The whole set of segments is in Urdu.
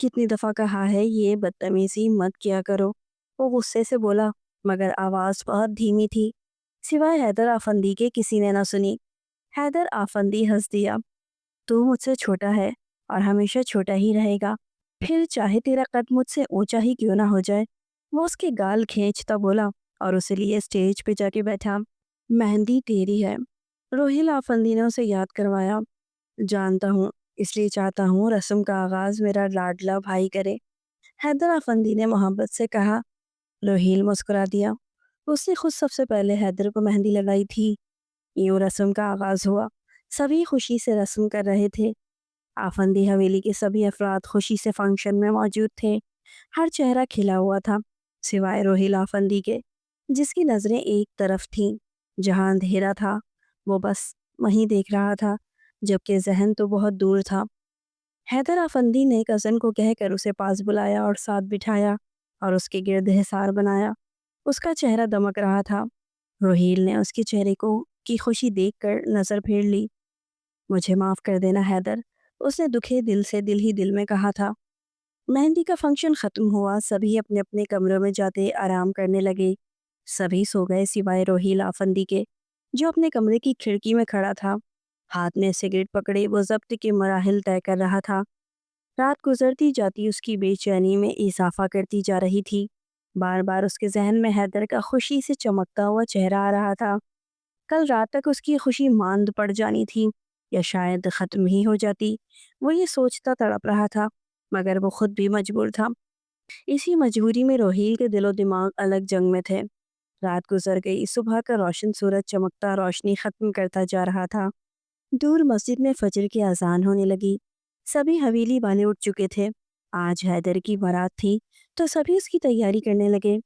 کتنی دفعہ کہا ہے یہ بدتمیزی مت کیا کرو۔ وہ غصے سے بولا، مگر آواز بہت دھیمی تھی۔ سوائے حیدر آفندی کے کسی نے نہ سنی۔ حیدر آفندی ہنس دیا۔ تو مجھ سے چھوٹا ہے اور ہمیشہ چھوٹا ہی رہے گا، پھر چاہے تیرا قد مجھ سے اونچا ہی کیوں نہ ہو جائے۔ وہ اس کے گال کھینچتا بولا اور اسے لیے اسٹیج پہ جا کے بیٹھا۔ مہندی تیری ہے، روہیل آفندی نے اسے یاد کروایا۔ جانتا ہوں، اس لیے چاہتا ہوں رسم کا آغاز میرا لاڈلا بھائی کرے، حیدر آفندی نے محبت سے کہا۔ روہیل مسکرا دیا۔ اس نے خود سب سے پہلے حیدر کو مہندی لگائی تھی۔ یوں رسم کا آغاز ہوا۔ سبھی خوشی سے رسم کر رہے تھے۔ آفندی حویلی کے سبھی افراد خوشی سے فنکشن میں موجود تھے۔ ہر چہرہ کھلا ہوا تھا سوائے روہیل آفندی کے، جس کی نظریں ایک طرف تھیں جہاں اندھیرا تھا۔ وہ بس وہیں دیکھ رہا تھا، جبکہ ذہن تو بہت دور تھا۔ حیدر آفندی نے کزن کو کہہ کر اسے پاس بلایا اور ساتھ بٹھایا اور اس کے گرد حصار بنایا۔ اس کا چہرہ دمک رہا تھا۔ روہیل نے اس کے چہرے کی خوشی دیکھ کر نظر پھیر لی۔ مجھے معاف کر دینا حیدر، اس نے دکھے دل سے دل ہی دل میں کہا تھا۔ مہندی کا فنکشن ختم ہوا۔ سبھی اپنے اپنے کمروں میں جاتے آرام کرنے لگے۔ سبھی سو گئے سوائے روہیل آفندی کے، جو اپنے کمرے کی کھڑکی میں کھڑا تھا، ہاتھ میں سگریٹ پکڑے وہ ضبط کے مراحل طے کر رہا تھا۔ رات گزرتی جاتی اس کی بے چینی میں اضافہ کرتی جا رہی تھی۔ بار بار اس کے ذہن میں حیدر کا خوشی سے چمکتا ہوا چہرہ آ رہا تھا۔ کل رات تک اس کی خوشی ماند پڑ جانی تھی یا شاید ختم ہی ہو جاتی۔ وہ یہ سوچتا تڑپ رہا تھا، مگر وہ خود بھی مجبور تھا۔ اسی مجبوری میں روہیل کے دل و دماغ الگ جنگ میں تھے۔ رات گزر گئی۔ صبح کا روشن سورج چمکتا روشنی ختم کرتا جا رہا تھا۔ دور مسجد میں فجر کی اذان ہونے لگی۔ سبھی حویلی والے اٹھ چکے تھے۔ آج حیدر کی بارات تھی تو سبھی اس کی تیاری کرنے لگے۔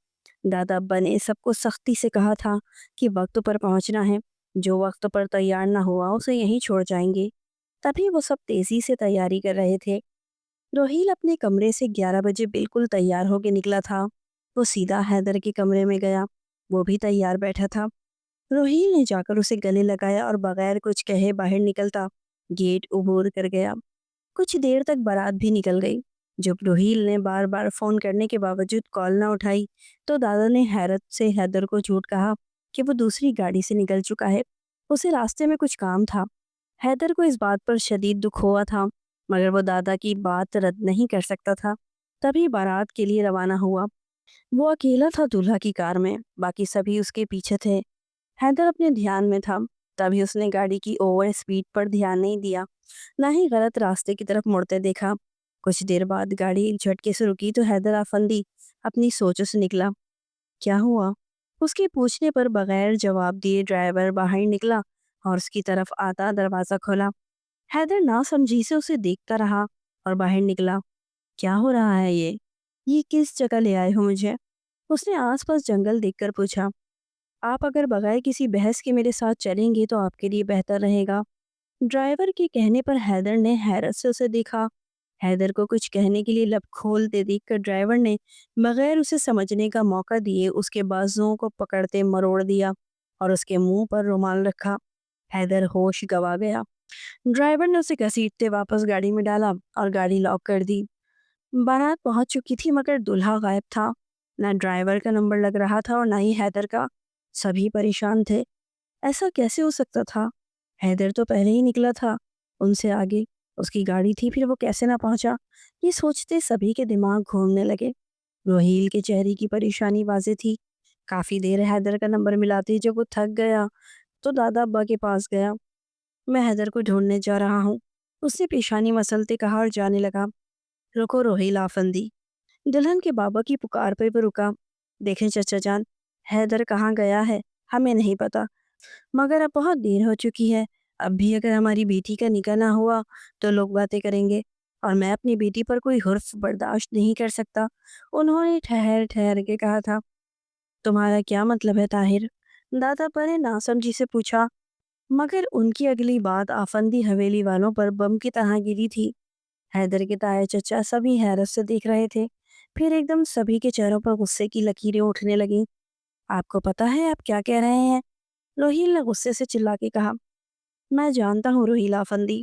دادا ابا نے سب کو سختی سے کہا تھا کہ وقت پر پہنچنا ہے، جو وقت پر تیار نہ ہوا اسے یہیں چھوڑ جائیں گے۔ تبھی وہ سب تیزی سے تیاری کر رہے تھے۔ روہیل اپنے کمرے سے 11 بجے بالکل تیار ہو کے نکلا تھا۔ وہ سیدھا حیدر کے کمرے میں گیا۔ وہ بھی تیار بیٹھا تھا۔ روہیل نے جا کر اسے گلے لگایا اور بغیر کچھ کہے باہر نکلتا گیٹ عبور کر گیا۔ کچھ دیر تک بارات بھی نکل گئی۔ جب روہیل نے بار بار فون کرنے کے باوجود کال نہ اٹھائی تو دادا نے حیرت سے حیدر کو جھوٹ کہا کہ وہ دوسری گاڑی سے نکل چکا ہے، اسے راستے میں کچھ کام تھا۔ حیدر کو اس بات پر شدید دکھ ہوا تھا، مگر وہ دادا کی بات رد نہیں کر سکتا تھا۔ تبھی بارات کے لیے روانہ ہوا۔ وہ اکیلا تھا دولہا کی کار میں، باقی سبھی اس کے پیچھے تھے۔ حیدر اپنے دھیان میں تھا، تبھی اس نے گاڑی کی اوور اسپیڈ پر دھیان نہیں دیا، نہ ہی غلط راستے کی طرف مڑتے دیکھا۔ کچھ دیر بعد گاڑی ایک جھٹکے سے رکی تو حیدر آفندی اپنی سوچوں سے نکلا۔ کیا ہوا؟ اس کے پوچھنے پر بغیر جواب دیے ڈرائیور باہر نکلا اور اس کی طرف آتا دروازہ کھولا۔ حیدر نہ سمجھی سے اسے دیکھتا رہا اور باہر نکلا۔ کیا ہو رہا ہے یہ کس جگہ لے آئے ہو مجھے؟ اس نے آس پاس جنگل دیکھ کر پوچھا۔ آپ اگر بغیر کسی بحث کے میرے ساتھ چلیں گے تو آپ کے لیے بہتر رہے گا۔ ڈرائیور کے کہنے پر حیدر نے حیرت سے اسے دیکھا۔ حیدر کو کچھ کہنے کے لیے لب کھولتے دیکھ کر ڈرائیور نے بغیر اسے سمجھنے کا موقع دیے اس کے بازوؤں کو پکڑتے مروڑ دیا اور اس کے منہ پر رومال رکھا۔ حیدر ہوش گوا گیا۔ ڈرائیور نے اسے گھسیٹتے واپس گاڑی میں ڈالا اور گاڑی لاک کر دی۔ بارات پہنچ چکی تھی مگر دولہا غائب تھا۔ نہ ڈرائیور کا نمبر لگ رہا تھا اور نہ ہی حیدر کا۔ سبھی پریشان تھے۔ ایسا کیسے ہو سکتا تھا؟ حیدر تو پہلے ہی نکلا تھا ان سے آگے، اس کی گاڑی تھی، پھر وہ کیسے نہ پہنچا؟ یہ سوچتے سبھی کے دماغ گھومنے لگے۔ روہیل کے چہرے کی پریشانی واضح تھی۔ کافی دیر حیدر کا نمبر ملاتے جب وہ تھک گیا تو دادا ابا کے پاس گیا۔ میں حیدر کو ڈھونڈنے جا رہا ہوں، اس نے پیشانی مسلتے کہا اور جانے لگا۔ رکو روہیل آفندی، دلہن کے بابا کی پکار پہ بھی رکا۔ دیکھیں چچا جان، حیدر کہاں گیا ہے ہمیں نہیں پتا، مگر اب بہت دیر ہو چکی ہے۔ اب بھی اگر ہماری بیٹی کا نکاح نہ ہوا تو لوگ باتیں کریں گے، اور میں اپنی بیٹی پر کوئی حرف برداشت نہیں کر سکتا۔ انہوں نے ٹھہر ٹھہر کے کہا تھا۔ تمہارا کیا مطلب ہے طاہر؟ دادا ابا نے ناسمجھی سے پوچھا، مگر ان کی اگلی بات آفندی حویلی والوں پر بم کی طرح گری تھی۔ حیدر کے تایا چچا سبھی حیرت سے دیکھ رہے تھے، پھر ایک دم سبھی کے چہروں پر غصے کی لکیریں اٹھنے لگیں۔ آپ کو پتا ہے آپ کیا کہہ رہے ہیں؟ روہیل نے غصے سے چلا کے کہا۔ میں جانتا ہوں روہیل آفندی،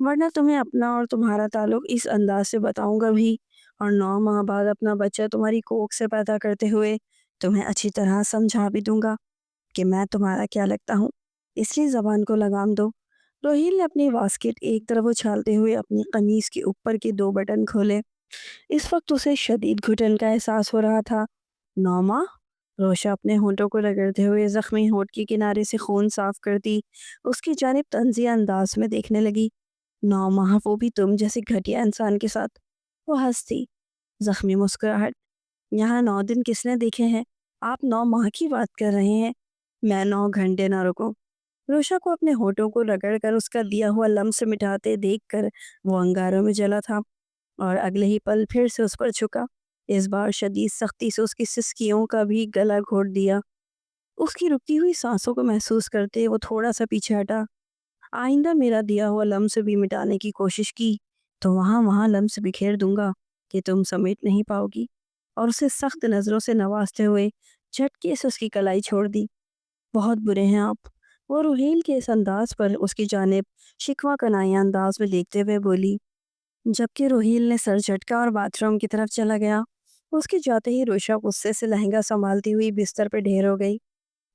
ورنہ تمہیں اپنا اور تمہارا تعلق اس انداز سے بتاؤں گا بھی، اور 9 ماہ بعد اپنا بچہ تمہاری کوکھ سے پیدا کرتے ہوئے تمہیں اچھی طرح سمجھا بھی دوں گا کہ میں تمہارا کیا لگتا ہوں۔ اس لیے زبان کو لگام دو۔ روہیل نے اپنی واسکٹ ایک طرف اچھالتے ہوئے اپنی قمیض کے اوپر کے 2 بٹن کھولے۔ اس وقت اسے شدید گھٹن کا احساس ہو رہا تھا۔ 9 ماہ؟ روشا اپنے ہونٹوں کو رگڑتے ہوئے زخمی ہونٹ کے کنارے سے خون صاف کرتی اس کی جانب طنزیہ انداز میں دیکھنے لگی۔ 9 ماہ، وہ بھی تم جیسے گھٹیا انسان کے ساتھ؟ وہ ہنسی، زخمی مسکراہٹ۔ یہاں 9 دن کس نے دیکھے ہیں؟ آپ 9 ماہ کی بات کر رہے ہیں؟ میں 9 گھنٹے نہ رکوں۔ روشا کو اپنے ہونٹوں کو رگڑ کر اس کا دیا ہوا لمس مٹاتے دیکھ کر وہ انگاروں میں جلا تھا، اور اگلے ہی پل پھر سے اس پر جھکا، اس بار شدید سختی سے اس کی سسکیوں کا بھی گلا گھونٹ دیا۔ اس کی رکتی ہوئی سانسوں کو محسوس کرتے وہ تھوڑا سا پیچھے ہٹا۔ آئندہ میرا دیا ہوا لمس بھی مٹانے کی کوشش کی تو وہاں وہاں لمس بکھیر دوں گا کہ تم سمیٹ نہیں پاؤ گی۔ اور اسے سخت نظروں سے نوازتے ہوئے جھٹکے سے اس کی کلائی چھوڑ دی۔ بہت برے ہیں آپ، وہ روہیل کے اس انداز پر اس کی جانب شکوہ کنائیاں انداز میں دیکھتے ہوئے بولی، جبکہ روہیل نے سر جھٹکا اور باتھ روم کی طرف چلا گیا۔ اس کے جاتے ہی روشا غصے سے لہنگا سنبھالتی ہوئی بستر پہ ڈھیر ہو گئی۔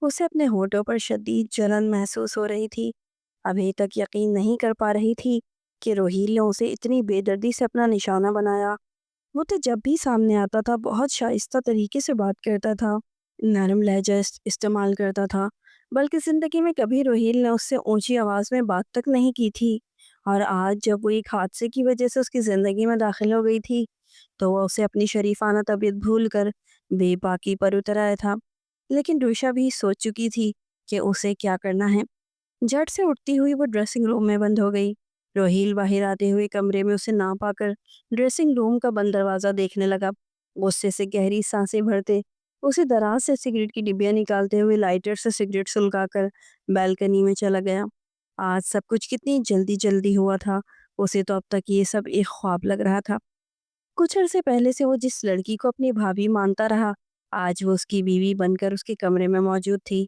اسے اپنے ہونٹوں پر شدید جلن محسوس ہو رہی تھی۔ ابھی تک یقین نہیں کر پا رہی تھی کہ روہیل نے اسے اتنی بے دردی سے اپنا نشانہ بنایا۔ وہ تو جب بھی سامنے آتا تھا بہت شائستہ طریقے سے بات کرتا تھا، نرم لہجہ استعمال کرتا تھا، بلکہ زندگی میں کبھی روہیل نے اس سے اونچی آواز میں بات تک نہیں کی تھی۔ اور آج جب وہ ایک حادثے کی وجہ سے اس کی زندگی میں داخل ہو گئی تھی تو وہ اسے اپنی شریفانہ طبیعت بھول کر بے باکی پر اتر آیا تھا۔ لیکن روشا بھی سوچ چکی تھی کہ اسے کیا کرنا ہے۔ جھٹ سے اٹھتی ہوئی وہ ڈریسنگ روم میں بند ہو گئی۔ روہیل باہر آتے ہوئے کمرے میں اسے نہ پا کر ڈریسنگ روم کا بند دروازہ دیکھنے لگا، غصے سے گہری سانسیں بھرتے اسے دراز سے سگریٹ کی ڈبیاں نکالتے ہوئے لائٹر سے سگریٹ سلگا کر بالکنی میں چلا گیا۔ آج سب کچھ کتنی جلدی جلدی ہوا تھا، اسے تو اب تک یہ سب ایک خواب لگ رہا تھا۔ کچھ عرصے پہلے سے وہ جس لڑکی کو اپنی بھابھی مانتا رہا، آج وہ اس کی بیوی بن کر اس کے کمرے میں موجود تھی۔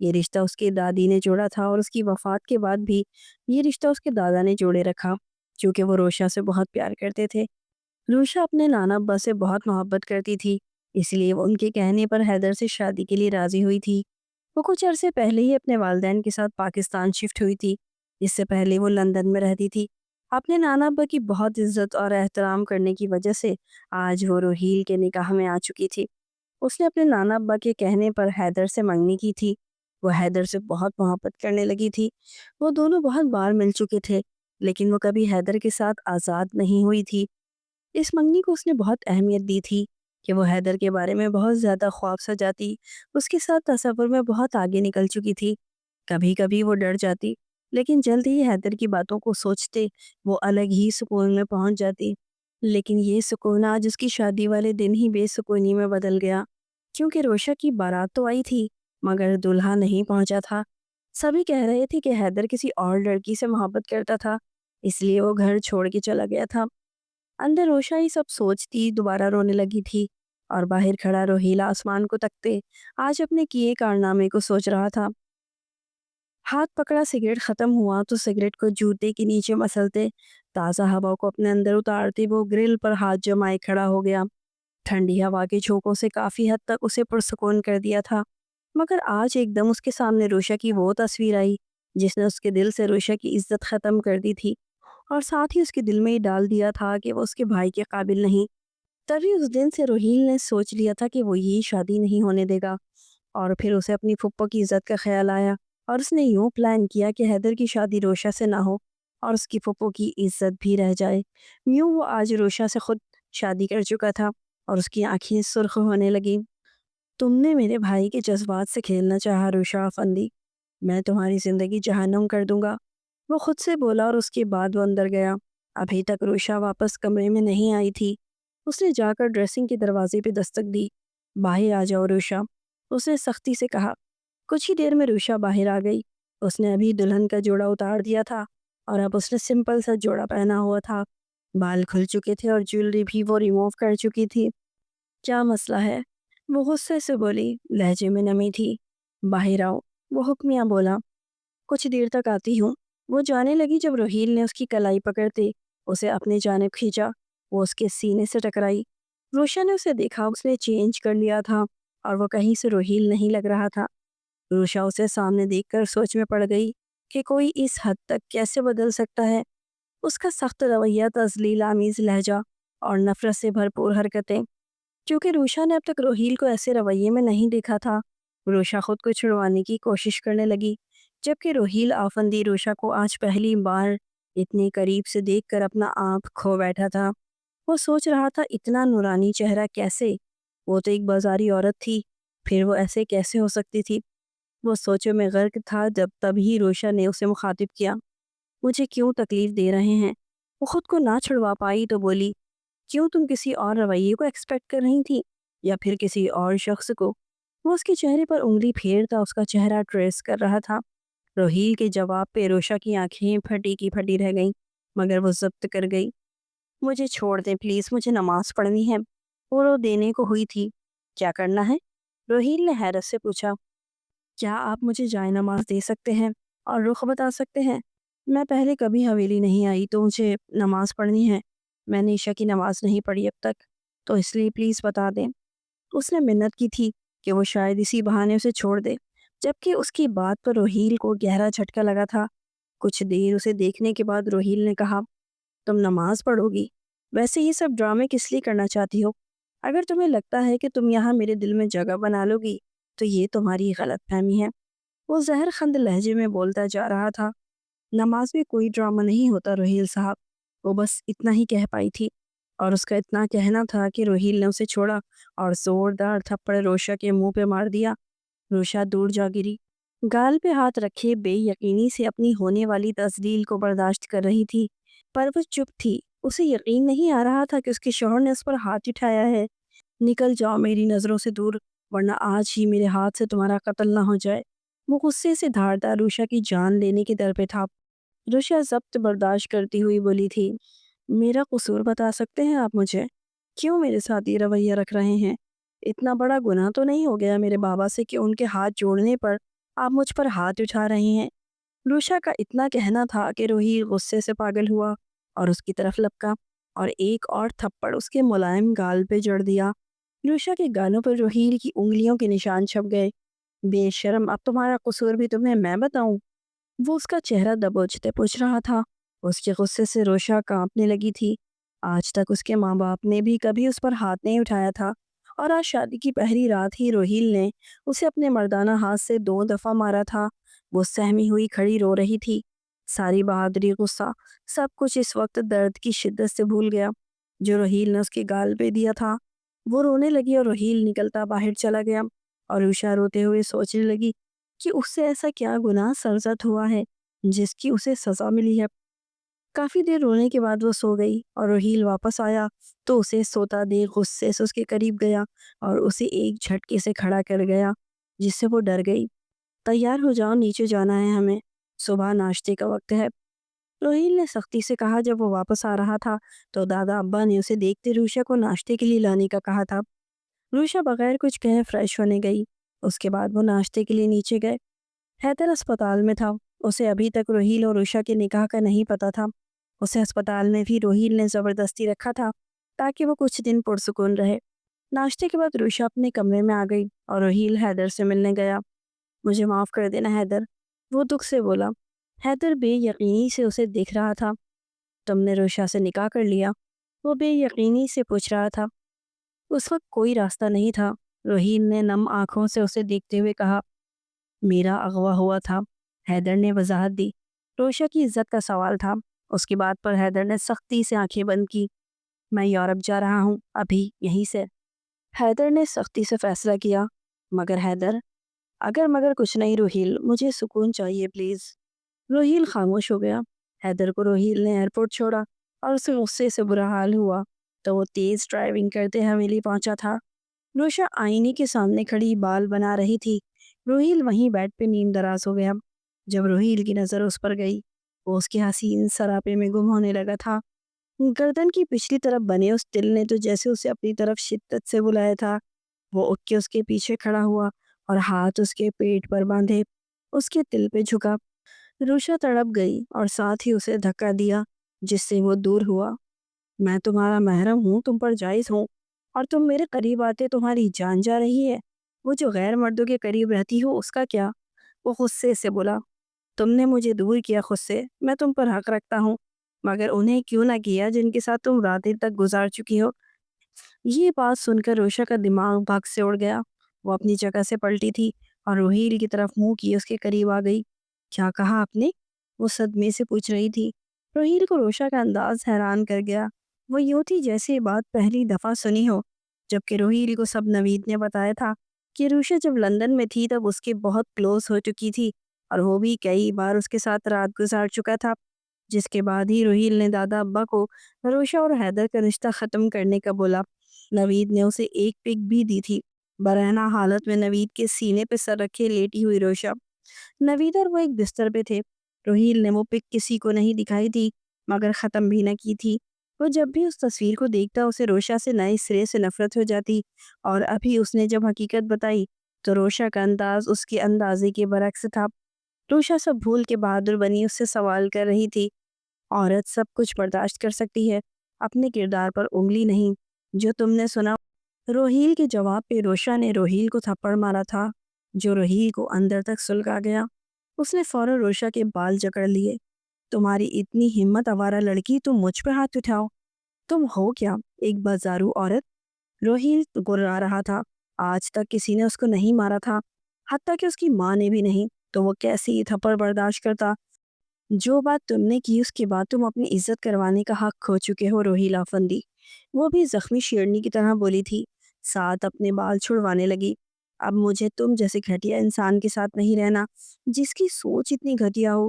یہ رشتہ اس کی دادی نے جوڑا تھا، اور اس کی وفات کے بعد بھی یہ رشتہ اس کے دادا نے جوڑے رکھا، کیونکہ وہ روشا سے بہت پیار کرتے تھے۔ روشا اپنے نانا ابا سے بہت محبت کرتی تھی، اس لیے وہ ان کے کہنے پر حیدر سے شادی کے لیے راضی ہوئی تھی۔ وہ کچھ عرصے پہلے ہی اپنے والدین کے ساتھ پاکستان شفٹ ہوئی تھی۔ اس سے پہلے وہ لندن میں رہتی تھی۔ اپنے نانا ابا کی بہت عزت اور احترام کرنے کی وجہ سے آج وہ روہیل کے نکاح میں آ چکی تھی۔ اس نے اپنے نانا ابا کے کہنے پر حیدر سے منگنی کی تھی۔ وہ حیدر سے بہت محبت کرنے لگی تھی۔ وہ دونوں بہت بار مل چکے تھے، لیکن وہ کبھی حیدر کے ساتھ آزاد نہیں ہوئی تھی۔ اس منگنی کو اس نے بہت اہمیت دی تھی کہ وہ حیدر کے بارے میں بہت زیادہ خواب سجاتی، اس کے ساتھ تصور میں بہت آگے نکل چکی تھی۔ کبھی کبھی وہ ڈر جاتی، لیکن جلد ہی حیدر کی باتوں کو سوچتے وہ الگ ہی سکون میں پہنچ جاتی۔ لیکن یہ سکون آج اس کی شادی والے دن ہی بے سکونی میں بدل گیا، کیونکہ روشا کی بارات تو آئی تھی مگر دلہا نہیں پہنچا تھا۔ سبھی کہہ رہے تھے کہ حیدر کسی اور لڑکی سے محبت کرتا تھا، اس لیے وہ گھر چھوڑ کے چلا گیا تھا۔ اندر روشا ہی سب سوچتی دوبارہ رونے لگی تھی، اور باہر کھڑا روہیلا آسمان کو تکتے آج اپنے کیے کارنامے کو سوچ رہا تھا۔ ہاتھ پکڑا سگریٹ ختم ہوا تو سگریٹ کو جوتے کے نیچے مسلتے تازہ ہوا کو اپنے اندر اتارتے وہ گرل پر ہاتھ جمائے کھڑا ہو گیا۔ ٹھنڈی ہوا کے جھونکوں سے کافی حد تک اسے پرسکون کر دیا تھا، مگر آج ایک دم اس کے سامنے روشا کی وہ تصویر آئی جس نے اس کے دل سے روشا کی عزت ختم کر دی تھی، اور ساتھ ہی اس کے دل میں یہ ڈال دیا تھا کہ وہ اس کے بھائی کے قابل نہیں۔ تبھی اس دن سے روہیل نے سوچ لیا تھا کہ وہ یہ شادی نہیں ہونے دے گا۔ اور پھر اسے اپنی پھپھو کی عزت کا خیال آیا، اور اس نے یوں پلان کیا کہ حیدر کی شادی روشا سے نہ ہو اور اس کی پھپھو کی عزت بھی رہ جائے۔ یوں وہ آج روشا سے خود شادی کر چکا تھا، اور اس کی آنکھیں سرخ ہونے لگیں۔ تم نے میرے بھائی کے جذبات سے کھیلنا چاہا روشا افندی، میں تمہاری زندگی جہنم کر دوں گا، وہ خود سے بولا، اور اس کے بعد وہ اندر گیا۔ ابھی تک روشا واپس کمرے میں نہیں آئی تھی۔ اس نے جا کر ڈریسنگ کے دروازے پہ دستک دی۔ باہر آ جاؤ روشا، اس نے سختی سے کہا۔ کچھ ہی دیر میں روشا باہر آ گئی۔ اس نے ابھی دلہن کا جوڑا اتار دیا تھا، اور اب اس نے سمپل سا جوڑا پہنا ہوا تھا۔ بال کھل چکے تھے اور جیولری بھی وہ ریموو کر چکی تھی۔ کیا مسئلہ ہے؟ وہ غصے سے بولی، لہجے میں نمی تھی۔ باہر آؤ، وہ حکمیاں بولا۔ کچھ دیر تک آتی ہوں، وہ جانے لگی جب روہیل نے اس کی کلائی پکڑتے اسے اپنے جانب کھینچا۔ وہ اس کے سینے سے ٹکرائی۔ روشا نے اسے دیکھا، اس نے چینج کر لیا تھا اور وہ کہیں سے روہیل نہیں لگ رہا تھا۔ روشا اسے سامنے دیکھ کر سوچ میں پڑ گئی کہ کوئی اس حد تک کیسے بدل سکتا ہے۔ اس کا سخت رویہ، تذلیل آمیز لہجہ اور نفرت سے بھرپور حرکتیں۔ کیونکہ روشا نے اب تک روہیل کو ایسے رویے میں نہیں دیکھا تھا، روشا خود کو چھڑوانے کی کوشش کرنے لگی، جبکہ روہیل آفندی روشا کو آج پہلی بار اتنے قریب سے دیکھ کر اپنا آپ کھو بیٹھا تھا۔ وہ سوچ رہا تھا اتنا نورانی چہرہ کیسے؟ وہ تو ایک بازاری عورت تھی، پھر وہ ایسے کیسے ہو سکتی تھی؟ وہ سوچوں میں غرق تھا جب تبھی روشا نے اسے مخاطب کیا۔ مجھے کیوں تکلیف دے رہے ہیں؟ وہ خود کو نہ چھڑوا پائی تو بولی، کیوں تم کسی اور رویے کو ایکسپیکٹ کر رہی تھی یا پھر کسی اور شخص کو؟ وہ اس کے چہرے پر انگلی پھیرتا اس کا چہرہ ٹریس کر رہا تھا۔ روہیل کے جواب پہ روشا کی آنکھیں پھٹی کی پھٹی رہ گئیں، مگر وہ ضبط کر گئی۔ مجھے چھوڑ دیں پلیز، مجھے نماز پڑھنی ہے۔ وہ رو دینے کو ہوئی تھی۔ کیا کرنا ہے؟ روہیل نے حیرت سے پوچھا۔ کیا آپ مجھے جائے نماز دے سکتے ہیں اور رخ بتا سکتے ہیں؟ میں پہلے کبھی حویلی نہیں آئی تو مجھے نماز پڑھنی ہے۔ میں نے عشاء کی نماز نہیں پڑھی اب تک، تو اس لیے پلیز بتا دیں۔ اس نے منت کی تھی کہ وہ شاید اسی بہانے اسے چھوڑ دے، جبکہ اس کی بات پر روہیل کو گہرا جھٹکا لگا تھا۔ کچھ دیر اسے دیکھنے کے بعد روہیل نے کہا، تم نماز پڑھو گی؟ ویسے یہ سب ڈرامے کس لیے کرنا چاہتی ہو؟ اگر تمہیں لگتا ہے کہ تم یہاں میرے دل میں جگہ بنا لو گی تو یہ تمہاری غلط فہمی ہے۔ وہ زہر خند لہجے میں بولتا جا رہا تھا۔ نماز میں کوئی ڈرامہ نہیں ہوتا روہیل صاحب، وہ بس اتنا ہی کہہ پائی تھی، اور اس کا اتنا کہنا تھا کہ روہیل نے اسے چھوڑا اور زوردار تھپڑ روشا کے منہ پہ مار دیا۔ روشا دور جا گری، گال پہ ہاتھ رکھے بے یقینی سے اپنی ہونے والی تذلیل کو برداشت کر رہی تھی، پر وہ چپ تھی۔ اسے یقین نہیں آ رہا تھا کہ اس کے شوہر نے اس پر ہاتھ اٹھایا ہے۔ نکل جاؤ میری نظروں سے دور، ورنہ آج ہی میرے ہاتھ سے تمہارا قتل نہ ہو جائے۔ وہ غصے سے دھاڑتا روشا کی جان لینے کے در پہ تھا۔ روشا ضبط برداشت کرتی ہوئی بولی تھی، میرا قصور بتا سکتے ہیں آپ مجھے؟ کیوں میرے ساتھ یہ رویہ رکھ رہے ہیں؟ اتنا بڑا گناہ تو نہیں ہو گیا میرے بابا سے کہ ان کے ہاتھ جوڑنے پر آپ مجھ پر ہاتھ اٹھا رہے ہیں؟ روشا کا اتنا کہنا تھا کہ روہیل غصے سے پاگل ہوا اور اس کی طرف لپکا اور ایک اور تھپڑ اس کے ملائم گال پہ جڑ دیا۔ روشا کے گالوں پر روہیل کی انگلیوں کے نشان چھپ گئے۔ بے شرم، اب تمہارا قصور بھی تمہیں میں بتاؤں؟ وہ اس کا چہرہ دبوچتے پوچھ رہا تھا۔ اس کے غصے سے روشا کانپنے لگی تھی۔ آج تک اس کے ماں باپ نے بھی کبھی اس پر ہاتھ نہیں اٹھایا تھا، اور آج شادی کی پہلی رات ہی روہیل نے اسے اپنے مردانہ ہاتھ سے 2 دفعہ مارا تھا۔ وہ سہمی ہوئی کھڑی رو رہی تھی۔ ساری بہادری، غصہ، سب کچھ اس وقت درد کی شدت سے بھول گیا جو روہیل نے اس کے گال پہ دیا تھا۔ وہ رونے لگی اور روہیل نکلتا باہر چلا گیا، اور روشا روتے ہوئے سوچنے لگی کہ اس سے ایسا کیا گناہ سرزد ہوا ہے جس کی اسے سزا ملی ہے۔ کافی دیر رونے کے بعد وہ سو گئی، اور روہیل واپس آیا تو اسے سوتا دیکھ غصے سے اس کے قریب گیا اور اسے ایک جھٹکے سے کھڑا کر گیا، جس سے وہ ڈر گئی۔ تیار ہو جاؤ، نیچے جانا ہے ہمیں، صبح ناشتے کا وقت ہے، روہیل نے سختی سے کہا۔ جب وہ واپس آ رہا تھا تو دادا ابا نے اسے دیکھتے روشا کو ناشتے کے لیے لانے کا کہا تھا۔ روشا بغیر کچھ کہے فریش ہونے گئی۔ اس کے بعد وہ ناشتے کے لیے نیچے گئے۔ حیدر اسپتال میں تھا۔ اسے ابھی تک روہیل اور روشا کے نکاح کا نہیں پتا تھا۔ اسے اسپتال میں بھی روہیل نے زبردستی رکھا تھا تاکہ وہ کچھ دن پرسکون رہے۔ ناشتے کے بعد روشا اپنے کمرے میں آ گئی اور روہیل حیدر سے ملنے گیا۔ مجھے معاف کر دینا حیدر، وہ دکھ سے بولا۔ حیدر بے یقینی سے اسے دیکھ رہا تھا۔ تم نے روشا سے نکاح کر لیا؟ وہ بے یقینی سے پوچھ رہا تھا۔ اس وقت کوئی راستہ نہیں تھا، روہیل نے نم آنکھوں سے اسے دیکھتے ہوئے کہا۔ میرا اغوا ہوا تھا، حیدر نے وضاحت دی۔ روشا کی عزت کا سوال تھا۔ اس کی بات پر حیدر نے سختی سے آنکھیں بند کی۔ میں یورپ جا رہا ہوں، ابھی یہیں سے، حیدر نے سختی سے فیصلہ کیا۔ مگر حیدر، اگر مگر کچھ نہیں روہیل، مجھے سکون چاہیے پلیز۔ روہیل خاموش ہو گیا۔ حیدر کو روہیل نے ایئرپورٹ چھوڑا اور اسے غصے سے برا حال ہوا تو وہ تیز ڈرائیونگ کرتے حویلی پہنچا تھا۔ روشا آئینے کے سامنے کھڑی بال بنا رہی تھی۔ روہیل وہیں بیڈ پہ نیم دراز ہو گیا۔ جب روہیل کی نظر اس پر گئی، وہ اس کے حسین سراپے میں گم ہونے لگا تھا۔ گردن کی پچھلی طرف بنے اس دل نے تو جیسے اسے اپنی طرف شدت سے بلایا تھا۔ وہ اٹھ کے اس کے پیچھے کھڑا ہوا اور ہاتھ اس کے پیٹ پر باندھے اس کے دل پہ جھکا۔ روشا تڑپ گئی اور ساتھ ہی اسے دھکا دیا جس سے وہ دور ہوا۔ میں تمہارا محرم ہوں، تم پر جائز ہوں، اور تم میرے قریب آتے تمہاری جان جا رہی ہے۔ وہ جو غیر مردوں کے قریب رہتی ہو اس کا کیا؟ وہ غصے سے بولا۔ تم نے مجھے دور کیا خود سے، میں تم پر حق رکھتا ہوں، مگر انہیں کیوں نہ کیا جن کے ساتھ تم راتیں تک گزار چکی ہو۔ یہ بات سن کر روشا کا دماغ بھگ سے اڑ گیا۔ وہ اپنی جگہ سے پلٹی تھی اور روہیل کی طرف منہ کیے اس کے قریب آ گئی۔ کیا کہا آپ نے؟ وہ صدمے سے پوچھ رہی تھی۔ روہیل کو روشا کا انداز حیران کر گیا۔ وہ یوں تھی جیسے یہ بات پہلی دفعہ سنی ہو، جبکہ روہیل کو سب نوید نے بتایا تھا کہ روشا جب لندن میں تھی تب اس کے بہت کلوز ہو چکی تھی اور وہ بھی کئی بار اس کے ساتھ رات گزار چکا تھا۔ جس کے بعد ہی روہیل نے دادا ابا کو روشا اور حیدر کا رشتہ ختم کرنے کا بولا۔ نوید نے اسے ایک پک بھی دی تھی، برہنہ حالت میں نوید کے سینے پہ سر رکھے لیٹی ہوئی روشا۔ نوید اور وہ ایک بستر پہ تھے۔ روہیل نے وہ پک کسی کو نہیں دکھائی تھی مگر ختم بھی نہ کی تھی۔ وہ جب بھی اس تصویر کو دیکھتا اسے روشا سے نئے سرے سے نفرت ہو جاتی، اور ابھی اس نے جب حقیقت بتائی تو روشا کا انداز اس کے اندازے کے برعکس تھا۔ روشا سب بھول کے بہادر بنی اس سے سوال کر رہی تھی۔ عورت سب کچھ برداشت کر سکتی ہے، اپنے کردار پر انگلی نہیں۔ جو تم نے سنا۔ روہیل کے جواب پہ روشا نے روہیل کو تھپڑ مارا تھا جو روہیل کو اندر تک سلگا گیا۔ اس نے فوراً روشا کے بال جکڑ لیے۔ تمہاری اتنی ہمت آوارہ لڑکی، تم مجھ پہ ہاتھ اٹھاؤ؟ تم ہو کیا، ایک بازارو عورت؟ روہیل گررا رہا تھا۔ آج تک کسی نے اس کو نہیں مارا تھا، حتیٰ کہ اس کی ماں نے بھی نہیں، تو وہ کیسے یہ تھپڑ برداشت کرتا؟ جو بات تم نے کی اس کے بعد تم اپنی عزت کروانے کا حق کھو چکے ہو روہیل آفندی۔ وہ بھی زخمی شیرنی کی طرح بولی تھی، ساتھ اپنے بال چھڑوانے لگی۔ اب مجھے تم جیسے گھٹیا انسان کے ساتھ نہیں رہنا جس کی سوچ اتنی گھٹیا ہو۔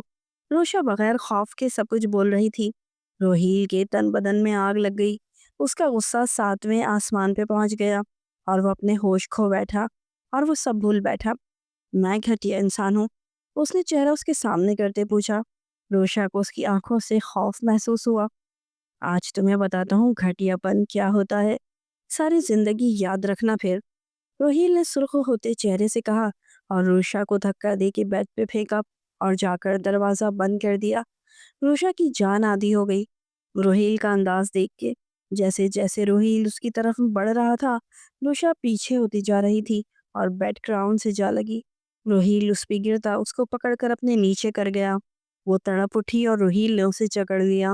روشا بغیر خوف کے سب کچھ بول رہی تھی۔ روہیل کے تن بدن میں آگ لگ گئی۔ اس کا غصہ 7ویں آسمان پہ پہنچ گیا اور وہ اپنے ہوش کھو بیٹھا اور وہ سب بھول بیٹھا۔ میں گھٹیا انسان ہوں؟ اس نے چہرہ اس کے سامنے کرتے پوچھا۔ روشا کو اس کی آنکھوں سے خوف محسوس ہوا۔ آج تمہیں بتاتا ہوں گھٹیا پن کیا ہوتا ہے، ساری زندگی یاد رکھنا پھر۔ روہیل نے سرخ ہوتے چہرے سے کہا اور روشا کو دھکا دے کے بیڈ پہ پھینکا اور جا کر دروازہ بند کر دیا۔ روشا کی جان آدھی ہو گئی روہیل کا انداز دیکھ کے۔ جیسے جیسے روہیل اس کی طرف بڑھ رہا تھا، روشا پیچھے ہوتی جا رہی تھی اور بیڈ گراؤنڈ سے جا لگی۔ روہیل اس پہ گرتا اس کو پکڑ کر اپنے نیچے کر گیا۔ وہ تڑپ اٹھی اور روہیل نے اسے جکڑ لیا۔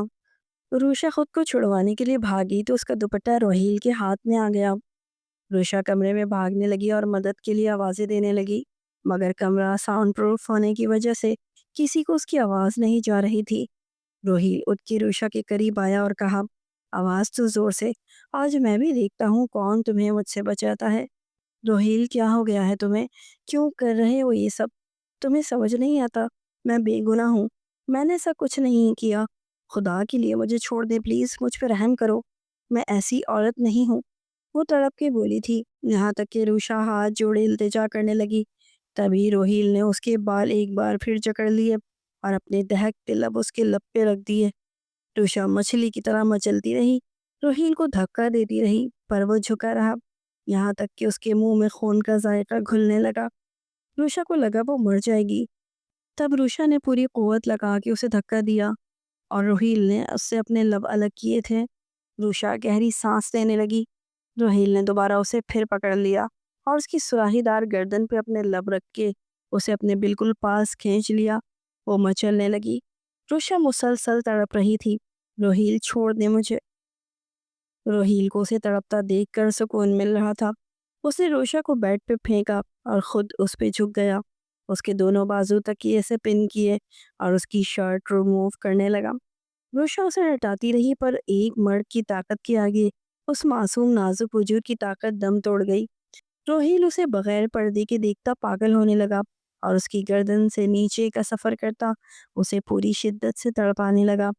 روشا خود کو چھڑوانے کے لیے بھاگی تو اس کا دوپٹہ روہیل کے ہاتھ میں آ گیا۔ روشا کمرے میں بھاگنے لگی اور مدد کے لیے آوازیں دینے لگی، مگر کمرہ ساؤنڈ پروف ہونے کی وجہ سے کسی کو اس کی آواز نہیں جا رہی تھی۔ روہیل اٹھ کے روشا کے قریب آیا اور کہا، آواز تو زور سے، آج میں بھی دیکھتا ہوں کون تمہیں مجھ سے بچاتا ہے۔ روہیل کیا ہو گیا ہے تمہیں؟ کیوں کر رہے ہو یہ سب؟ تمہیں سمجھ نہیں آتا میں بے گناہ ہوں، میں نے ایسا کچھ نہیں کیا۔ خدا کے لیے مجھے چھوڑ دے پلیز، مجھ پہ رحم کرو، میں ایسی عورت نہیں ہوں۔ وہ تڑپ کے بولی تھی، یہاں تک کہ روشا ہاتھ جوڑے التجا کرنے لگی۔ تبھی روہیل نے اس کے بال ایک بار پھر جکڑ لیے اور اپنے دہکتے لب اس کے لب پہ رکھ دیے۔ روشا مچھلی کی طرح مچلتی رہی، روہیل کو دھکا دیتی رہی، پر وہ جھکا رہا یہاں تک کہ اس کے منہ میں خون کا ذائقہ گھلنے لگا۔ روشا کو لگا وہ مر جائے گی۔ تب روشا نے پوری قوت لگا کے اسے دھکا دیا اور روہیل نے اس سے اپنے لب الگ کیے تھے۔ روشا گہری سانس لینے لگی۔ روہیل نے دوبارہ اسے پھر پکڑ لیا اور اس کی سراہی دار گردن پہ اپنے لب رکھ کے اسے اپنے بالکل پاس کھینچ لیا۔ وہ مچلنے لگی۔ روشا مسلسل تڑپ رہی تھی، روہیل چھوڑ دے مجھے۔ روہیل کو اسے تڑپتا دیکھ کر سکون مل رہا تھا۔ اس نے روشا کو بیڈ پہ پھینکا اور خود اس پہ جھک گیا۔ اس کے دونوں بازو تکیے سے پن کیے اور اس کی شرٹ ریموو کرنے لگا۔ روشا اسے ہٹاتی رہی پر ایک مرد کی طاقت کے آگے اس معصوم نازک وجود کی طاقت دم توڑ گئی۔ روہیل اسے بغیر پردے کے دیکھتا پاگل ہونے لگا اور اس کی گردن سے نیچے کا سفر کرتا اسے پوری شدت سے تڑپانے لگا۔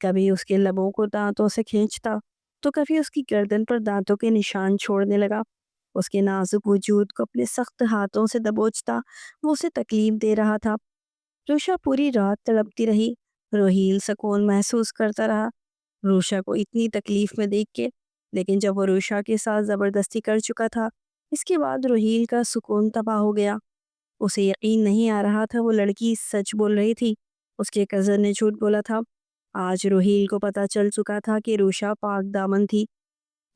کبھی اس کے لبوں کو دانتوں سے کھینچتا تو کبھی اس کی گردن پر دانتوں کے نشان چھوڑنے لگا۔ اس کے نازک وجود کو اپنے سخت ہاتھوں سے دبوچتا وہ اسے تکلیف دے رہا تھا۔ روشا پوری رات تڑپتی رہی۔ روہیل سکون محسوس کرتا رہا روشا کو اتنی تکلیف میں دیکھ کے، لیکن جب وہ روشا کے ساتھ زبردستی کر چکا تھا اس کے بعد روہیل کا سکون تباہ ہو گیا۔ اسے یقین نہیں آ رہا تھا وہ لڑکی سچ بول رہی تھی اس کے کزن نے جھوٹ بولا تھا۔ آج روہیل کو پتہ چل چکا تھا کہ روشا پاک دامن تھی۔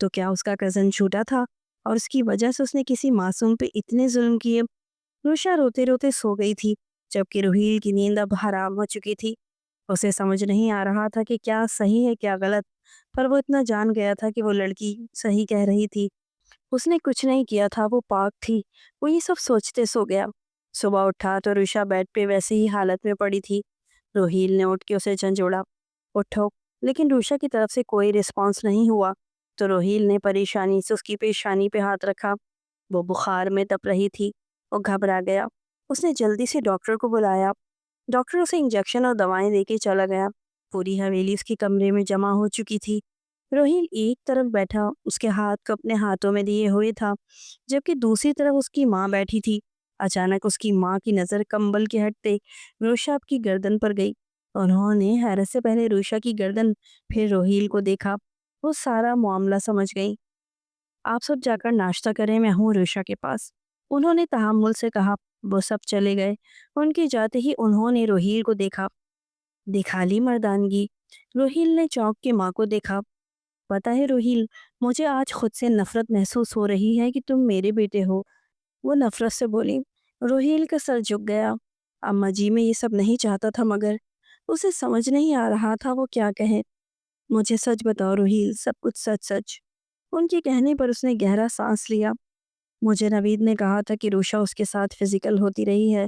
تو کیا اس کا کزن جھوٹا تھا اور اس کی وجہ سے اس نے کسی معصوم پہ اتنے ظلم کیے؟ روشا روتے روتے سو گئی تھی جبکہ روہیل کی نیند اب حرام ہو چکی تھی۔ اسے سمجھ نہیں آ رہا تھا کہ کیا صحیح ہے کیا غلط، پر وہ اتنا جان گیا تھا کہ وہ لڑکی صحیح کہہ رہی تھی۔ اس نے کچھ نہیں کیا تھا، وہ پاک تھی۔ وہ یہ سب سوچتے سو گیا۔ صبح اٹھا تو روشا بیڈ پہ ویسے ہی حالت میں پڑی تھی۔ روہیل نے اٹھ کے اسے جھنجھوڑا، اٹھو، لیکن روشا کی طرف سے کوئی رسپانس نہیں ہوا۔ تو روہیل نے پریشانی سے اس کی پیشانی پہ ہاتھ رکھا۔ وہ بخار میں تپ رہی تھی۔ وہ گھبرا گیا۔ اس نے جلدی سے ڈاکٹر کو بلایا۔ ڈاکٹر اسے انجیکشن اور دوائیں دے کے چلا گیا۔ پوری حویلی اس کی کمرے میں جمع ہو چکی تھی۔ روہیل ایک طرف بیٹھا اس کے ہاتھ کو اپنے ہاتھوں میں لیے ہوئے تھا جبکہ دوسری طرف اس کی ماں بیٹھی تھی۔ اچانک اس کی ماں کی نظر کمبل کے ہٹتے روشا کی گردن پر گئی۔ انہوں نے حیرت سے پہلے روشا کی گردن پھر روہیل کو دیکھا۔ وہ سارا معاملہ سمجھ گئی۔ آپ سب جا کر ناشتہ کریں، میں ہوں روشا کے پاس، انہوں نے تحمل سے کہا۔ وہ سب چلے گئے۔ ان کے جاتے ہی انہوں نے روہیل کو دیکھا۔ دکھا لی مردانگی۔ روہیل نے چونک کے ماں کو دیکھا۔ پتہ ہے روہیل، مجھے آج خود سے نفرت محسوس ہو رہی ہے کہ تم میرے بیٹے ہو، وہ نفرت سے بولی۔ روہیل کا سر جھک گیا۔ اماں جی میں یہ سب نہیں چاہتا تھا مگر اسے سمجھ نہیں آ رہا تھا وہ کیا کہے۔ مجھے سچ بتاؤ روہیل، سب کچھ سچ سچ۔ ان کے کہنے پر اس نے گہرا سانس لیا۔ مجھے نوید نے کہا تھا کہ روشا اس کے ساتھ فزیکل ہوتی رہی ہے۔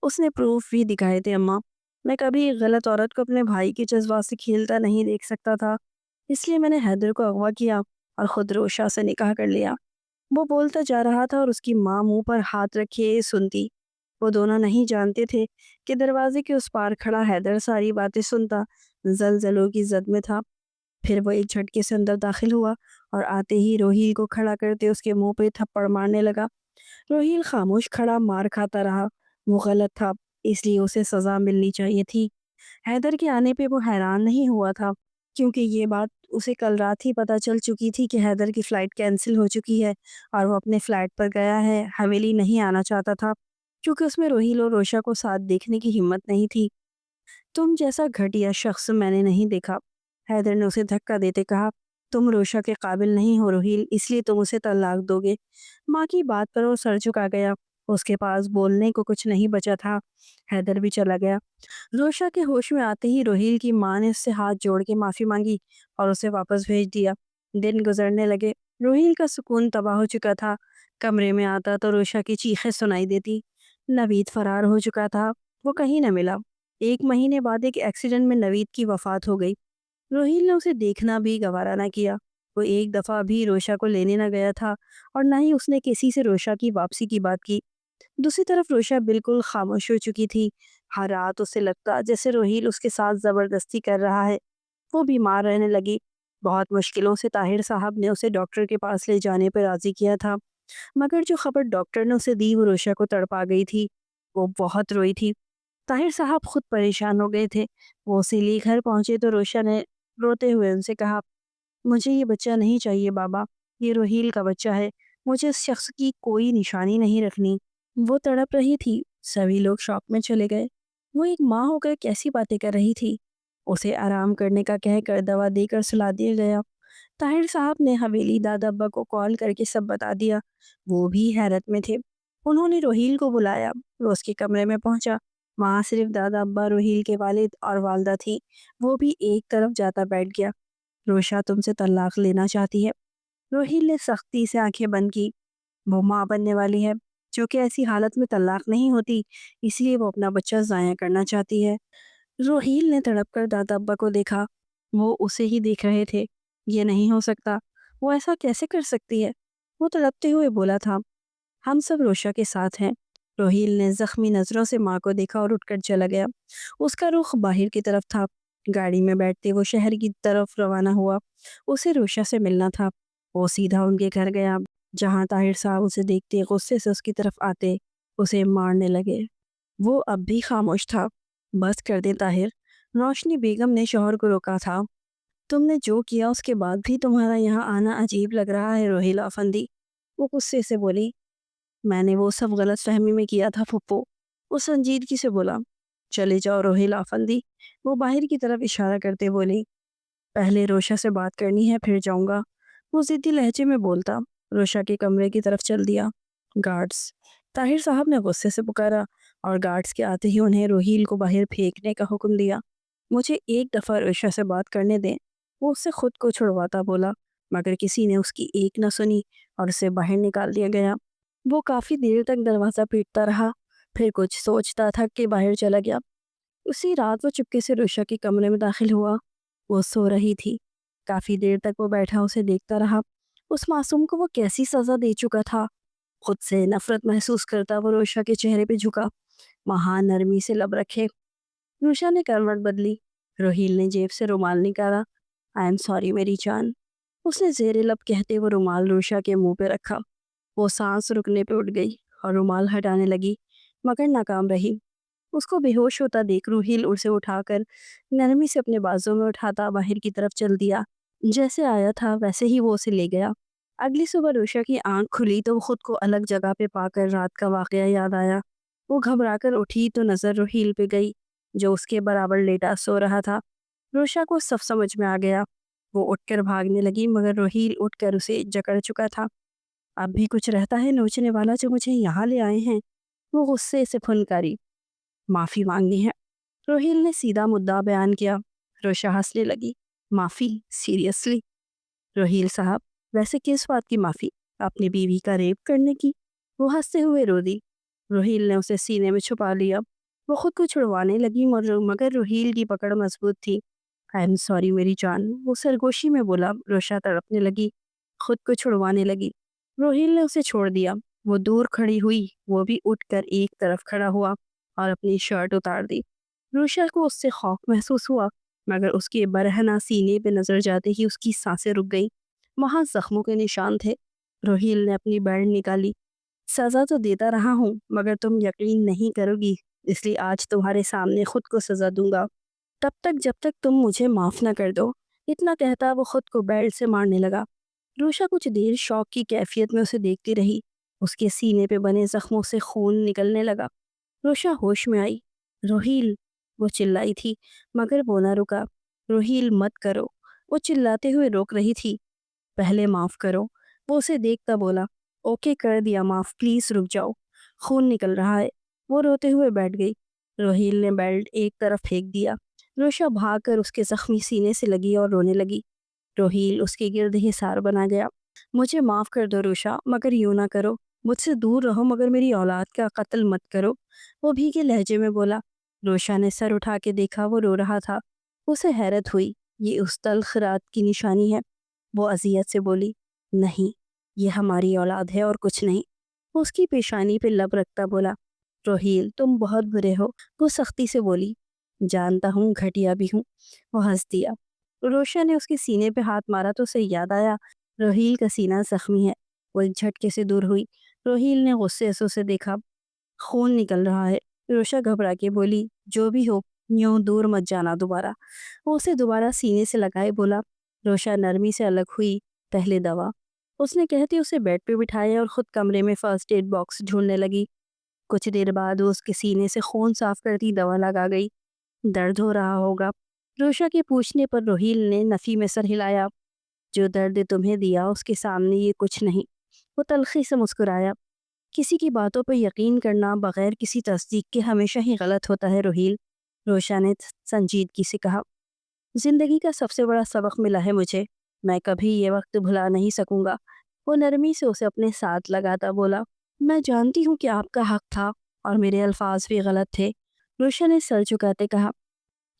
اس نے پروف بھی دکھائے تھے اماں۔ میں کبھی ایک غلط عورت کو اپنے بھائی کے جذبات سے کھیلتا نہیں دیکھ سکتا تھا، اس لیے میں نے حیدر کو اغوا کیا اور خود روشا سے نکاح کر لیا۔ وہ بولتا جا رہا تھا اور اس کی ماں منہ پر ہاتھ رکھے سنتی۔ وہ دونوں نہیں جانتے تھے کہ دروازے کے اس پار کھڑا حیدر ساری باتیں سنتا زلزلوں کی زد میں تھا۔ پھر وہ ایک جھٹکے سے اندر داخل ہوا اور آتے ہی روہیل کو کھڑا کرتے اس کے منہ پہ تھپڑ مارنے لگا۔ روہیل خاموش کھڑا مار کھاتا رہا۔ وہ غلط تھا، اس لیے اسے سزا ملنی چاہیے تھی۔ حیدر کے آنے پہ وہ حیران نہیں ہوا تھا کیونکہ یہ بات اسے کل رات ہی پتہ چل چکی تھی کہ حیدر کی فلائٹ کینسل ہو چکی ہے اور وہ اپنے فلائٹ پر گیا ہے۔ حویلی نہیں آنا چاہتا تھا کیونکہ اس میں روہیل اور روشا کو ساتھ دیکھنے کی ہمت نہیں تھی۔ تم جیسا گھٹیا شخص میں نے نہیں دیکھا، حیدر نے اسے دھکا دیتے کہا۔ تم روشا کے قابل نہیں ہو روہیل، اس لیے تم اسے طلاق دو گے۔ ماں کی بات پر وہ سر جھکا گیا۔ اس کے پاس بولنے کو کچھ نہیں بچا تھا۔ حیدر بھی چلا گیا۔ روشا کے ہوش میں آتے ہی روہیل کی ماں نے اس سے ہاتھ جوڑ کے معافی مانگی اور اسے واپس بھیج دیا۔ دن گزرنے لگے۔ روہیل کا سکون تباہ ہو چکا تھا۔ کمرے میں آتا تو روشا کی چیخیں سنائی دیتی۔ نوید فرار ہو چکا تھا، وہ کہیں نہ ملا۔ 1 مہینے بعد ایک ایکسیڈنٹ میں نوید کی وفات ہو گئی۔ روہیل نے اسے دیکھنا بھی گوارا نہ کیا۔ وہ ایک دفعہ بھی روشا کو لینے نہ گیا تھا اور نہ ہی اس نے کسی سے روشا کی واپسی کی بات کی۔ دوسری طرف روشا بالکل خاموش ہو چکی تھی۔ ہر رات اسے لگتا جیسے روہیل اس کے ساتھ زبردستی کر رہا ہے۔ وہ بیمار رہنے لگی۔ بہت مشکلوں سے طاہر صاحب نے اسے ڈاکٹر کے پاس لے جانے پر راضی کیا تھا، مگر جو خبر ڈاکٹر نے اسے دی وہ روشا کو تڑپا گئی تھی۔ وہ بہت روئی تھی۔ طاہر صاحب خود پریشان ہو گئے تھے۔ وہ اسے لیے گھر پہنچے تو روشا نے روتے ہوئے ان سے کہا، مجھے یہ بچہ نہیں چاہیے بابا، یہ روہیل کا بچہ ہے، مجھے اس شخص کی کوئی نشانی نہیں رکھنی۔ وہ تڑپ رہی تھی۔ سبھی لوگ شاپ میں چلے گئے۔ وہ ایک ماں ہو کر کیسی باتیں کر رہی تھی۔ اسے آرام کرنے کا کہہ کر دوا دے کر سلا دیا گیا۔ طاہر صاحب نے حویلی دادا ابا کو کال کر کے سب بتا دیا۔ وہ بھی حیرت میں تھے۔ انہوں نے روہیل کو بلایا۔ وہ اس کے کمرے میں پہنچا۔ وہاں صرف دادا ابا، روہیل کے والد اور والدہ تھی۔ وہ بھی ایک طرف جاتا بیٹھ گیا۔ روشا تم سے طلاق لینا چاہتی ہے۔ روہیل نے سختی سے آنکھیں بند کی۔ وہ ماں بننے والی ہے جو کہ ایسی حالت میں طلاق نہیں ہوتی، اس لیے وہ اپنا بچہ ضائع کرنا چاہتی ہے۔ روہیل نے تڑپ کر دادا ابا کو دیکھا۔ وہ اسے ہی دیکھ رہے تھے۔ یہ نہیں ہو سکتا، وہ ایسا کیسے کر سکتی ہے؟ وہ تڑپتے ہوئے بولا تھا، ہم سب روشا کے ساتھ ہیں۔ روہیل نے زخمی نظروں سے ماں کو دیکھا اور اٹھ کر چلا گیا۔ اس کا رخ باہر کی طرف تھا۔ گاڑی میں بیٹھتے وہ شہر کی طرف روانہ ہوا۔ اسے روشا سے ملنا تھا۔ وہ سیدھا ان کے گھر گیا جہاں طاہر صاحب اسے دیکھتے غصے سے اس کی طرف آتے اسے مارنے لگے۔ وہ اب بھی خاموش تھا۔ بس کر دے طاہر، روشنی بیگم نے شوہر کو روکا تھا۔ تم نے جو کیا اس کے بعد بھی تمہارا یہاں آنا عجیب لگ رہا ہے روہیل افندی، وہ غصے سے بولی۔ میں نے وہ سب غلط فہمی میں کیا تھا پھپھو، وہ سنجیدگی سے بولا۔ چلے جاؤ روہیل آفندی، وہ باہر کی طرف اشارہ کرتے بولی۔ پہلے روشا سے بات کرنی ہے پھر جاؤں گا، وہ ضدی لہجے میں بولتا۔ روشا کے کمرے کی طرف چل دیا۔ گارڈز، طاہر صاحب نے غصے سے پکارا اور گارڈز کے آتے ہی انہیں روہیل کو باہر پھینکنے کا حکم دیا۔ مجھے ایک دفعہ روشا سے بات کرنے دیں، وہ اس سے خود کو چھڑواتا بولا، مگر کسی نے اس کی ایک نہ سنی اور اسے باہر نکال دیا گیا۔ وہ کافی دیر تک دروازہ پیٹتا رہا، پھر کچھ سوچتا تھک کے باہر چلا گیا۔ اسی رات وہ چپکے سے روشا کے کمرے میں داخل ہوا۔ وہ سو رہی تھی۔ کافی دیر تک وہ بیٹھا اسے دیکھتا رہا۔ اس معصوم کو وہ کیسی سزا دے چکا تھا۔ خود سے نفرت محسوس کرتا وہ روشا کے چہرے پہ جھکا، وہاں نرمی سے لب رکھے۔ روشا نے کروٹ بدلی۔ روہیل نے جیب سے رومال نکالا۔ آئی ایم سوری میری جان، اس نے زیر لب کہتے وہ رومال روشا کے منہ پہ رکھا۔ وہ سانس رکنے پہ اٹھ گئی اور رومال ہٹانے لگی، مگر ناکام رہی۔ اس کو بے ہوش ہوتا دیکھ روہیل اسے اٹھا کر نرمی سے اپنے بازو میں اٹھاتا باہر کی طرف چل دیا۔ جیسے آیا تھا ویسے ہی وہ اسے لے گیا۔ اگلی صبح روشا کی آنکھ کھلی تو وہ خود کو الگ جگہ پہ پا کر رات کا واقعہ یاد آیا۔ وہ گھبرا کر اٹھی تو نظر روہیل پہ گئی جو اس کے برابر لیٹا سو رہا تھا۔ روشا کو سب سمجھ میں آ گیا۔ وہ اٹھ کر بھاگنے لگی مگر روہیل اٹھ کر اسے جکڑ چکا تھا۔ اب بھی کچھ رہتا ہے نوچنے والا جو مجھے یہاں لے آئے ہیں، وہ غصے سے پھنکاری۔ معافی مانگنی ہے، روہیل نے سیدھا مدعا بیان کیا۔ روشا ہنسنے لگی۔ معافی؟ سیریسلی؟ روہیل صاحب، ویسے کس بات کی معافی؟ اپنی بیوی کا ریپ کرنے کی؟ وہ ہنستے ہوئے رو دی۔ روہیل نے اسے سینے میں چھپا لیا۔ وہ خود کو چھڑوانے لگی مگر روہیل کی پکڑ مضبوط تھی۔ آئی ایم سوری میری جان، وہ سرگوشی میں بولا۔ روشا تڑپنے لگی، خود کو چھڑوانے لگی۔ روہیل نے اسے چھوڑ دیا۔ وہ دور کھڑی ہوئی، وہ بھی اٹھ کر ایک طرف کھڑا ہوا اور اپنی شرٹ اتار دی۔ روشا کو اس سے خوف محسوس ہوا مگر اس کے برہنہ سینے پہ نظر جاتے ہی اس کی سانسیں رک گئی۔ وہاں زخموں کے نشان تھے۔ روہیل نے اپنی بیلٹ نکالی۔ سزا تو دیتا رہا ہوں مگر تم یقین نہیں کرو گی، اس لیے آج تمہارے سامنے خود کو سزا دوں گا، تب تک جب تک تم مجھے معاف نہ کر دو۔ اتنا کہتا وہ خود کو بیلٹ سے مارنے لگا۔ روشا کچھ دیر شوق کی کیفیت میں اسے دیکھتی رہی۔ اس کے سینے پہ بنے زخموں سے خون نکلنے لگا۔ روشا ہوش میں آئی۔ روہیل، وہ چلائی تھی مگر وہ نہ رکا۔ روہیل مت کرو، وہ چلاتے ہوئے روک رہی تھی۔ پہلے معاف کرو، وہ اسے دیکھتا بولا۔ اوکے کر دیا معاف، پلیز رک جاؤ، خون نکل رہا ہے۔ وہ روتے ہوئے بیٹھ گئی۔ روہیل نے بیلٹ ایک طرف پھینک دیا۔ روشا بھاگ کر اس کے زخمی سینے سے لگی اور رونے لگی۔ روہیل اس کے گرد حصار بنا گیا۔ مجھے معاف کر دو روشا، مگر یوں نہ کرو، مجھ سے دور رہو مگر میری اولاد کا قتل مت کرو، وہ بھیگے لہجے میں بولا۔ روشا نے سر اٹھا کے دیکھا، وہ رو رہا تھا۔ اسے حیرت ہوئی، یہ اس تلخ رات کی نشانی ہے۔ وہ اذیت سے بولی، نہیں، یہ ہماری اولاد ہے اور کچھ نہیں۔ وہ اس کی پیشانی پہ لب رکھتا بولا، روہیل تم بہت برے ہو۔ وہ سختی سے بولی، جانتا ہوں گھٹیا بھی ہوں۔ وہ ہنس دیا۔ روشا نے اس کے سینے پہ ہاتھ مارا تو اسے یاد آیا روہیل کا سینہ زخمی ہے۔ وہ ایک جھٹکے سے دور ہوئی۔ روہیل نے غصے سے اسے دیکھا، خون نکل رہا ہے۔ روشا گھبرا کے بولی، جو بھی ہو یوں دور مت جانا دوبارہ۔ وہ اسے دوبارہ سینے سے لگائے بولا۔ روشا نرمی سے الگ ہوئی، پہلے دوا، اس نے کہتے اسے بیڈ پہ بٹھایا اور خود کمرے میں فرسٹ ایڈ باکس ڈھونڈنے لگی۔ کچھ دیر بعد وہ اس کے سینے سے خون صاف کرتی دوا لگا گئی۔ درد ہو رہا ہوگا؟ روشا کے پوچھنے پر روہیل نے نفی میں سر ہلایا۔ جو درد تمہیں دیا اس کے سامنے یہ کچھ نہیں۔ وہ تلخی سے مسکرایا۔ کسی کی باتوں پر یقین کرنا بغیر کسی تصدیق کے ہمیشہ ہی غلط ہوتا ہے روہیل، روشا نے سنجیدگی سے کہا۔ زندگی کا سب سے بڑا سبق ملا ہے مجھے، میں کبھی یہ وقت بھلا نہیں سکوں گا۔ وہ نرمی سے اسے اپنے ساتھ لگاتا بولا، میں جانتی ہوں کہ آپ کا حق تھا اور میرے الفاظ بھی غلط تھے۔ روشا نے سر جھکاتے کہا،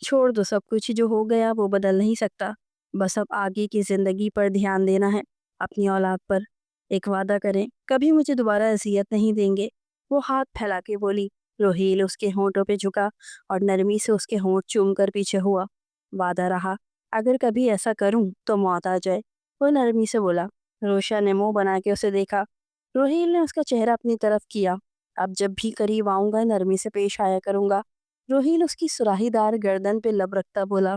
چھوڑ دو سب کچھ، جو ہو گیا وہ بدل نہیں سکتا، بس اب آگے کی زندگی پر دھیان دینا ہے، اپنی اولاد پر۔ ایک وعدہ کریں، کبھی مجھے دوبارہ اذیت نہیں دیں گے۔ وہ ہاتھ پھیلا کے بولی۔ روہیل اس کے ہونٹوں پہ جھکا اور نرمی سے اس کے ہونٹ چوم کر پیچھے ہوا۔ وعدہ رہا، اگر کبھی ایسا کروں تو موت آ جائے، وہ نرمی سے بولا۔ روشا نے منہ بنا کے اسے دیکھا۔ روہیل نے اس کا چہرہ اپنی طرف کیا۔ اب جب بھی قریب آؤں گا نرمی سے پیش آیا کروں گا۔ روہیل اس کی سراہی دار گردن پہ لب رکھتا بولا۔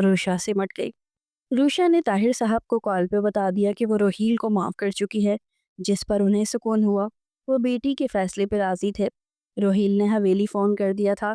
روشا سمٹ گئی۔ روشا نے طاہر صاحب کو کال پہ بتا دیا کہ وہ روہیل کو معاف کر چکی ہے، جس پر انہیں سکون ہوا۔ وہ بیٹی کے فیصلے پہ راضی تھے۔ روہیل نے حویلی فون کر دیا تھا